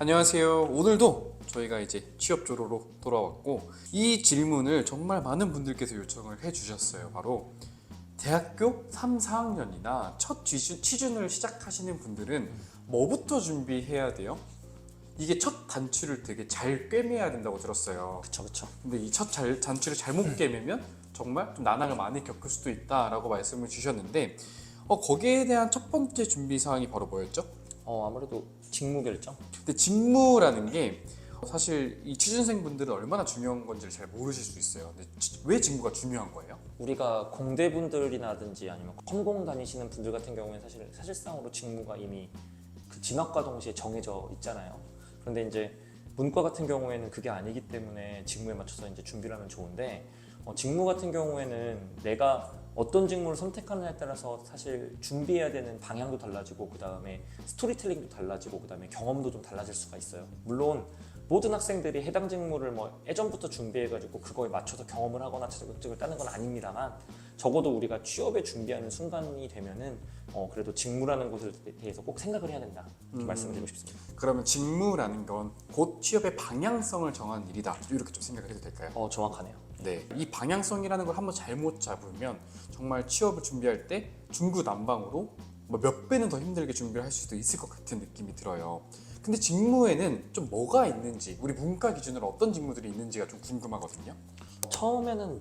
안녕하세요. 오늘도 저희가 이제 취업 조로로 돌아왔고 이 질문을 정말 많은 분들께서 요청을 해주셨어요. 바로 대학교 3, 4학년이나 첫 취준을 시작하시는 분들은 뭐부터 준비해야 돼요? 이게 첫 단추를 되게 잘 꿰매야 된다고 들었어요. 그쵸. 근데 이 첫 단추를 잘못 꿰매면 정말 좀 난항을 많이 겪을 수도 있다라고 말씀을 주셨는데 거기에 대한 첫 번째 준비 사항이 바로 뭐였죠? 아무래도 직무 결정? 근데 직무라는 게 사실 이 취준생분들은 얼마나 중요한 건지를 잘 모르실 수 있어요. 근데 왜 직무가 중요한 거예요? 우리가 공대분들이라든지 아니면 컴공 다니시는 분들 같은 경우에는 사실상으로 직무가 이미 그 진학과 동시에 정해져 있잖아요. 그런데 이제 문과 같은 경우에는 그게 아니기 때문에 직무에 맞춰서 이제 준비를 하면 좋은데 직무 같은 경우에는 내가 어떤 직무를 선택하느냐에 따라서 사실 준비해야 되는 방향도 달라지고 그 다음에 스토리텔링도 달라지고 그 다음에 경험도 좀 달라질 수가 있어요. 물론 모든 학생들이 해당 직무를 뭐 예전부터 준비해가지고 그거에 맞춰서 경험을 하거나 자격증을 따는 건 아닙니다만 적어도 우리가 취업에 준비하는 순간이 되면은 그래도 직무라는 것에 대해서 꼭 생각을 해야 된다 이렇게 말씀드리고 싶습니다. 그러면 직무라는 건 곧 취업의 방향성을 정하는 일이다. 이렇게 좀 생각을 해도 될까요? 정확하네요. 네, 이 방향성이라는 걸 한번 잘못 잡으면 정말 취업을 준비할 때 중구난방으로 뭐 몇 배는 더 힘들게 준비를 할 수도 있을 것 같은 느낌이 들어요. 근데 직무에는 좀 뭐가 있는지, 우리 문과 기준으로 어떤 직무들이 있는지가 좀 궁금하거든요. 처음에는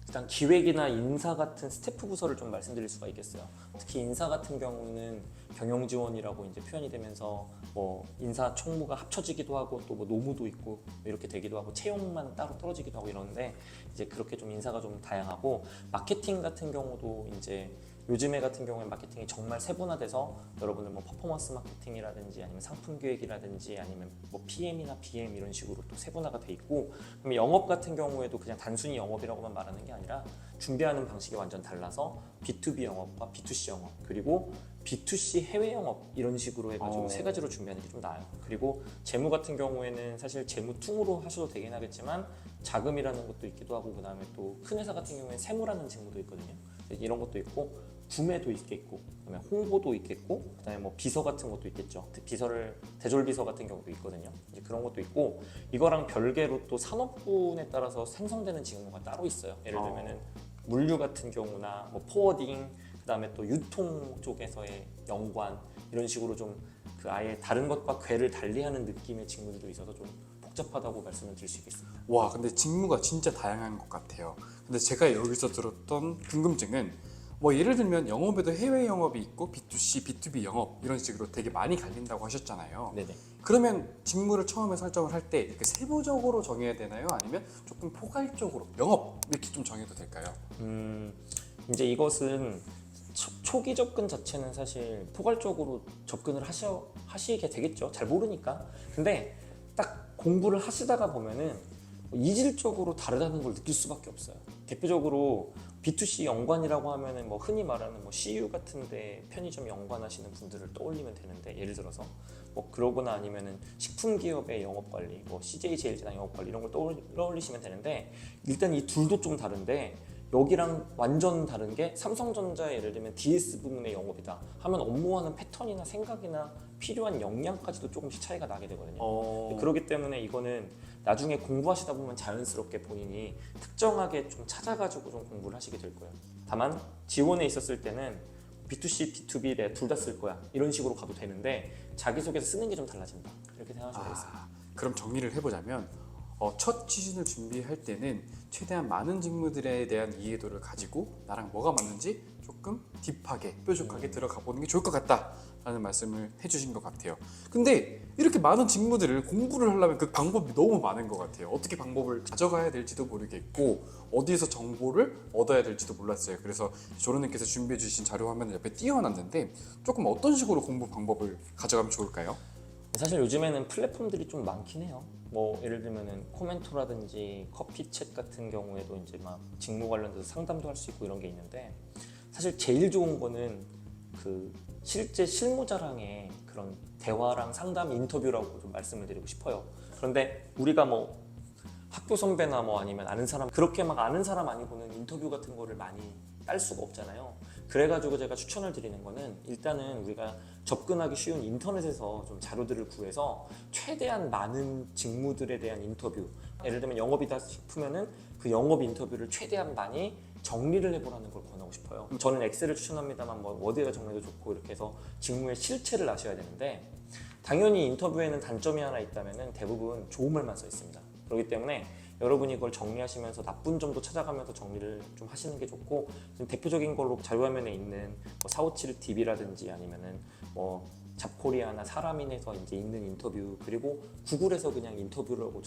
일단 기획이나 인사 같은 스태프 부서를 좀 말씀드릴 수가 있겠어요. 특히 인사 같은 경우는 경영 지원이라고 이제 표현이 되면서 뭐 인사 총무가 합쳐지기도 하고 또 뭐 노무도 있고 이렇게 되기도 하고 채용만 따로 떨어지기도 하고 이러는데 이제 그렇게 좀 인사가 좀 다양하고 마케팅 같은 경우도 이제 요즘에 같은 경우에 마케팅이 정말 세분화돼서 여러분들 뭐 퍼포먼스 마케팅이라든지 아니면 상품 기획이라든지 아니면 뭐 PM이나 BM 이런 식으로 또 세분화가 돼 있고 그럼 영업 같은 경우에도 그냥 단순히 영업이라고만 말하는 게 아니라 준비하는 방식이 완전 달라서 B2B 영업과 B2C 영업 그리고 B2C 해외 영업 이런 식으로 해가지고 세 가지로 준비하는 게 좀 나아요. 그리고 재무 같은 경우에는 사실 재무통으로 하셔도 되긴 하겠지만 자금이라는 것도 있기도 하고 그 다음에 또 큰 회사 같은 경우에는 세무라는 직무도 있거든요. 이런 것도 있고 구매도 있겠고 그다음에 홍보도 있겠고 그다음에 뭐 비서 같은 것도 있겠죠. 비서를 대졸 비서 같은 경우도 있거든요. 이제 그런 것도 있고 이거랑 별개로 또 산업군에 따라서 생성되는 직무가 따로 있어요. 예를 들면은 물류 같은 경우나 뭐 포워딩 그다음에 또 유통 쪽에서의 연관 이런 식으로 좀 그 아예 다른 것과 궤를 달리하는 느낌의 직무들도 있어서 좀 복잡하다고 말씀을 드릴 수 있겠습니다. 와, 근데 직무가 진짜 다양한 것 같아요. 근데 제가 여기서 들었던 궁금증은 뭐 예를 들면 영업에도 해외 영업이 있고 B2C, B2B 영업 이런 식으로 되게 많이 갈린다고 하셨잖아요. 네네. 그러면 직무를 처음에 설정을 할 때 이렇게 세부적으로 정해야 되나요? 아니면 조금 포괄적으로 영업 이렇게 좀 정해도 될까요? 이제 이것은 초기 접근 자체는 사실 포괄적으로 접근을 하시게 되겠죠. 잘 모르니까. 근데 딱 공부를 하시다가 보면은 이질적으로 다르다는 걸 느낄 수밖에 없어요. 대표적으로 B2C 연관이라고 하면은 뭐 흔히 말하는 뭐 CU 같은데 편의점 연관하시는 분들을 떠올리면 되는데 예를 들어서 뭐 그러거나 아니면은 식품 기업의 영업 관리, 뭐 CJ 제일제당 영업 관리 이런 걸 떠올리시면 되는데 일단 이 둘도 좀 다른데 여기랑 완전 다른 게 삼성전자 예를 들면 DS 부문의 영업이다 하면 업무하는 패턴이나 생각이나 필요한 역량까지도 조금씩 차이가 나게 되거든요. 그렇기 때문에 이거는 나중에 공부하시다 보면 자연스럽게 본인이 특정하게 좀 찾아가지고 좀 공부를 하시게 될 거예요. 다만 지원에 있었을 때는 B2C, B2B 내가 둘 다 쓸 거야 이런 식으로 가도 되는데 자기소개서 쓰는 게 좀 달라진다 이렇게 생각하시면 되겠습니다. 그럼 정리를 해보자면 첫 취준을 준비할 때는 최대한 많은 직무들에 대한 이해도를 가지고 나랑 뭐가 맞는지 조금 딥하게 뾰족하게 들어가 보는 게 좋을 것 같다라는 말씀을 해주신 것 같아요. 근데 이렇게 많은 직무들을 공부를 하려면 그 방법이 너무 많은 것 같아요. 어떻게 방법을 가져가야 될지도 모르겠고 어디에서 정보를 얻어야 될지도 몰랐어요. 그래서 조르님께서 준비해 주신 자료 화면을 옆에 띄워놨는데 조금 어떤 식으로 공부 방법을 가져가면 좋을까요? 사실 요즘에는 플랫폼들이 좀 많긴 해요. 뭐 예를 들면은 코멘토라든지 커피챗 같은 경우에도 이제 막 직무 관련돼서 상담도 할 수 있고 이런 게 있는데 사실 제일 좋은 거는 그 실제 실무자랑의 그런 대화랑 상담 인터뷰라고 좀 말씀을 드리고 싶어요. 그런데 우리가 뭐 학교 선배나 뭐 아니면 아는 사람 그렇게 막 아는 사람 아니고는 인터뷰 같은 거를 많이 딸 수가 없잖아요. 그래가지고 제가 추천을 드리는 거는 일단은 우리가 접근하기 쉬운 인터넷에서 좀 자료들을 구해서 최대한 많은 직무들에 대한 인터뷰, 예를 들면 영업이다 싶으면은 그 영업 인터뷰를 최대한 많이 정리를 해보라는 걸 권하고 싶어요. 저는 엑셀을 추천합니다만 뭐 워드에 정리도 좋고 이렇게 해서 직무의 실체를 아셔야 되는데, 당연히 인터뷰에는 단점이 하나 있다면 대부분 좋은 말만 써 있습니다. 그렇기 때문에 여러분이 이걸 정리하시면서 나쁜 점도 찾아가면서 정리를 좀 하시는 게 좋고, 지금 대표적인 걸로 자료화면에 있는 뭐 457DB라든지 아니면은 뭐 잡코리아나 사람인에서 이제 있는 인터뷰, 그리고 구글에서 그냥 인터뷰라고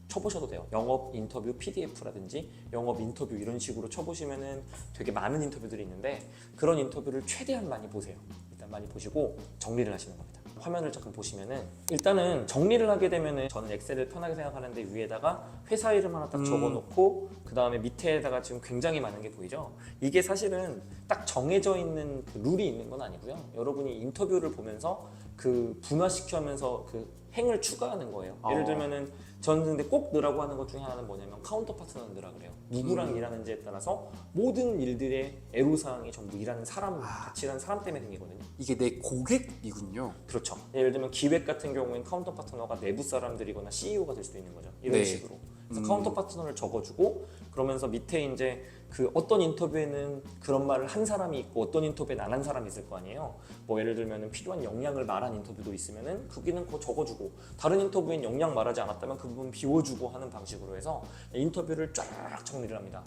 쳐보셔도 돼요. 영업 인터뷰 PDF라든지 영업 인터뷰 이런 식으로 쳐보시면은 되게 많은 인터뷰들이 있는데, 그런 인터뷰를 최대한 많이 보세요. 일단 많이 보시고 정리를 하시는 겁니다. 화면을 잠깐 보시면은 일단은 정리를 하게 되면은 저는 엑셀을 편하게 생각하는데, 위에다가 회사 이름 하나 딱 적어놓고 그 다음에 밑에다가 지금 굉장히 많은 게 보이죠. 이게 사실은 딱 정해져 있는 그 룰이 있는 건 아니고요. 여러분이 인터뷰를 보면서 그 분화시켜면서 그 행을 추가하는 거예요. 예를 들면은 저는 근데 꼭 넣으라고 하는 것 중에 하나는 뭐냐면 카운터 파트너는 넣으라 그래요. 누구랑 일하는지에 따라서 모든 일들의 애로사항이 전부 일하는 사람, 같이 일하는 사람 때문에 생기거든요. 이게 내 고객이군요. 그렇죠. 예를 들면 기획 같은 경우에는 카운터 파트너가 내부 사람들이거나 CEO가 될 수도 있는 거죠. 이런 네. 식으로. 그래서 카운터 파트너를 적어주고, 그러면서 밑에 이제 그 어떤 인터뷰에는 그런 말을 한 사람이 있고 어떤 인터뷰에는 안 한 사람이 있을 거 아니에요. 뭐 예를 들면 필요한 역량을 말한 인터뷰도 있으면은 거기는 그거 적어주고, 다른 인터뷰엔 역량 말하지 않았다면 그 부분 비워주고 하는 방식으로 해서 인터뷰를 쫙 정리를 합니다.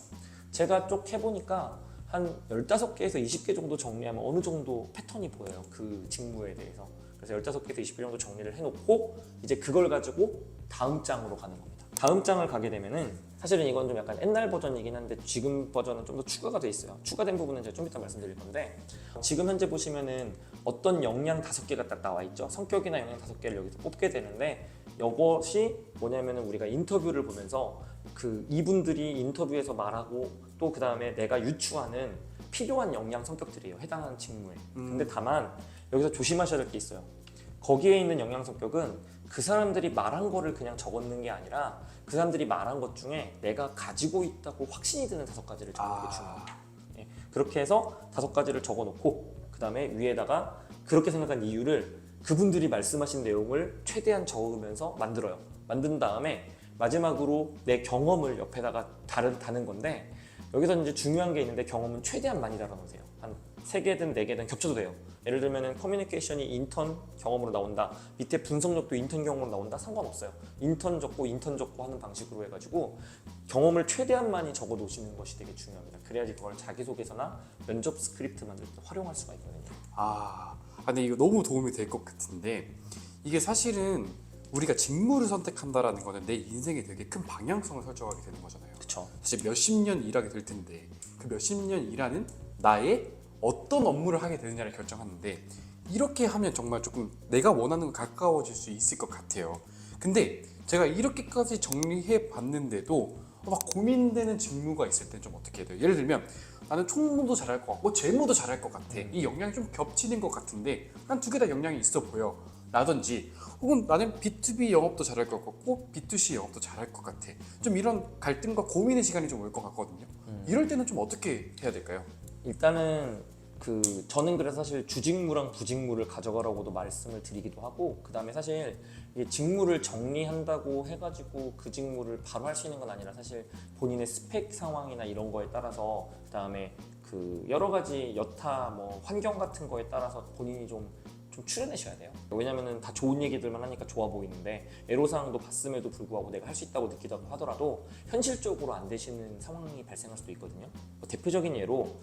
제가 쭉 해보니까 한 15개에서 20개 정도 정리하면 어느 정도 패턴이 보여요. 그 직무에 대해서. 그래서 15개에서 20개 정도 정리를 해놓고 이제 그걸 가지고 다음 장으로 가는 겁니다. 다음 장을 가게 되면은 사실은 이건 좀 약간 옛날 버전이긴 한데 지금 버전은 좀 더 추가가 돼 있어요. 추가된 부분은 제가 좀 이따 말씀드릴 건데, 지금 현재 보시면은 어떤 역량 5개가 딱 나와 있죠. 성격이나 역량 5개를 여기서 뽑게 되는데, 이것이 뭐냐면은 우리가 인터뷰를 보면서 그 이분들이 인터뷰에서 말하고 또 그 다음에 내가 유추하는 필요한 역량 성격들이에요. 해당하는 직무에. 근데 다만 여기서 조심하셔야 될 게 있어요. 거기에 있는 역량 성격은 그 사람들이 말한 거를 그냥 적었는 게 아니라 그 사람들이 말한 것 중에 내가 가지고 있다고 확신이 드는 5가지를 적는 게 중요합니다. 예, 그렇게 해서 5가지를 적어놓고 그 다음에 위에다가 그렇게 생각한 이유를 그분들이 말씀하신 내용을 최대한 적으면서 만들어요. 만든 다음에 마지막으로 내 경험을 옆에다가 다는 건데, 여기서 이제 중요한 게 있는데 경험은 최대한 많이 달아놓으세요. 한 3개든 4개든 겹쳐도 돼요. 예를 들면은 커뮤니케이션이 인턴 경험으로 나온다, 밑에 분석력도 인턴 경험으로 나온다, 상관없어요. 인턴 적고 하는 방식으로 해가지고 경험을 최대한 많이 적어 놓으시는 것이 되게 중요합니다. 그래야지 그걸 자기소개서나 면접 스크립트 만들 때 활용할 수가 있거든요. 근데 이거 너무 도움이 될 것 같은데, 이게 사실은 우리가 직무를 선택한다라는 거는 내 인생에 되게 큰 방향성을 설정하게 되는 거잖아요. 그쵸. 사실 몇십 년 일하게 될 텐데 그 몇십 년 일하는 나의 어떤 업무를 하게 되느냐를 결정하는데, 이렇게 하면 정말 조금 내가 원하는 거 가까워질 수 있을 것 같아요. 근데 제가 이렇게까지 정리해 봤는데도 막 고민되는 직무가 있을 땐 좀 어떻게 해야 돼요? 예를 들면 나는 총무도 잘할 것 같고 재무도 잘할 것 같아. 이 역량이 좀 겹치는 것 같은데 한 2개 다 역량이 있어 보여 라든지, 혹은 나는 B2B 영업도 잘할 것 같고 B2C 영업도 잘할 것 같아. 좀 이런 갈등과 고민의 시간이 좀 올 것 같거든요. 이럴 때는 좀 어떻게 해야 될까요? 일단은 저는 그래서 사실 주직무랑 부직무를 가져가라고도 말씀을 드리기도 하고, 그 다음에 사실 이 직무를 정리한다고 해가지고 그 직무를 바로 할 수 있는 건 아니라 사실 본인의 스펙 상황이나 이런 거에 따라서, 그 다음에 그 여러 가지 여타 뭐 환경 같은 거에 따라서 본인이 좀 추려내셔야 돼요. 왜냐면은 다 좋은 얘기들만 하니까 좋아 보이는데 애로사항도 봤음에도 불구하고 내가 할 수 있다고 느끼다고 하더라도 현실적으로 안 되시는 상황이 발생할 수도 있거든요. 대표적인 예로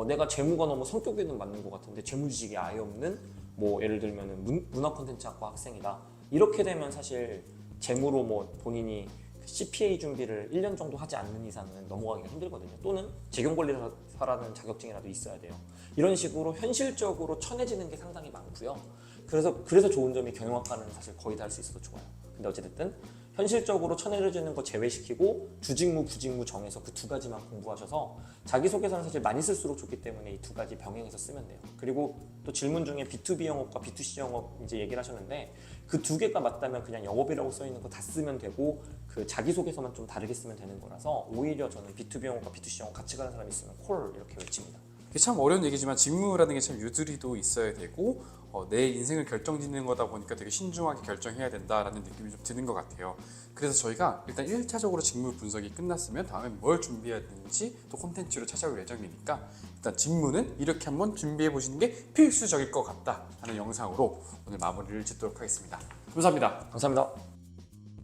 내가 재무가 너무 성격에는 맞는 것 같은데 재무 지식이 아예 없는, 뭐 예를 들면은 문화 콘텐츠학과 학생이다. 이렇게 되면 사실 재무로 뭐 본인이 CPA 준비를 1년 정도 하지 않는 이상은 넘어가기가 힘들거든요. 또는 재경管理사라는 자격증이라도 있어야 돼요. 이런 식으로 현실적으로 쳐내지는 게 상당히 많고요. 그래서 좋은 점이 경영학과는 사실 거의 다 할 수 있어서 좋아요. 근데 어찌됐든 현실적으로 쳐내려지는 거 제외시키고 주직무, 부직무 정해서 그 두 가지만 공부하셔서 자기소개서는 사실 많이 쓸수록 좋기 때문에 이 두 가지 병행해서 쓰면 돼요. 그리고 또 질문 중에 B2B 영업과 B2C 영업 이제 얘기를 하셨는데 그 두 개가 맞다면 그냥 영업이라고 써 있는 거 다 쓰면 되고 그 자기소개서만 좀 다르게 쓰면 되는 거라서 오히려 저는 B2B 영업과 B2C 영업 같이 가는 사람이 있으면 콜 이렇게 외칩니다. 이게 참 어려운 얘기지만 직무라는 게 참 유두리도 있어야 되고 내 인생을 결정짓는 거다 보니까 되게 신중하게 결정해야 된다라는 느낌이 좀 드는 것 같아요. 그래서 저희가 일단 1차적으로 직무 분석이 끝났으면 다음에 뭘 준비해야 되는지 또 콘텐츠로 찾아올 예정이니까 일단 직무는 이렇게 한번 준비해 보시는 게 필수적일 것 같다 하는 영상으로 오늘 마무리를 짓도록 하겠습니다. 감사합니다. 감사합니다.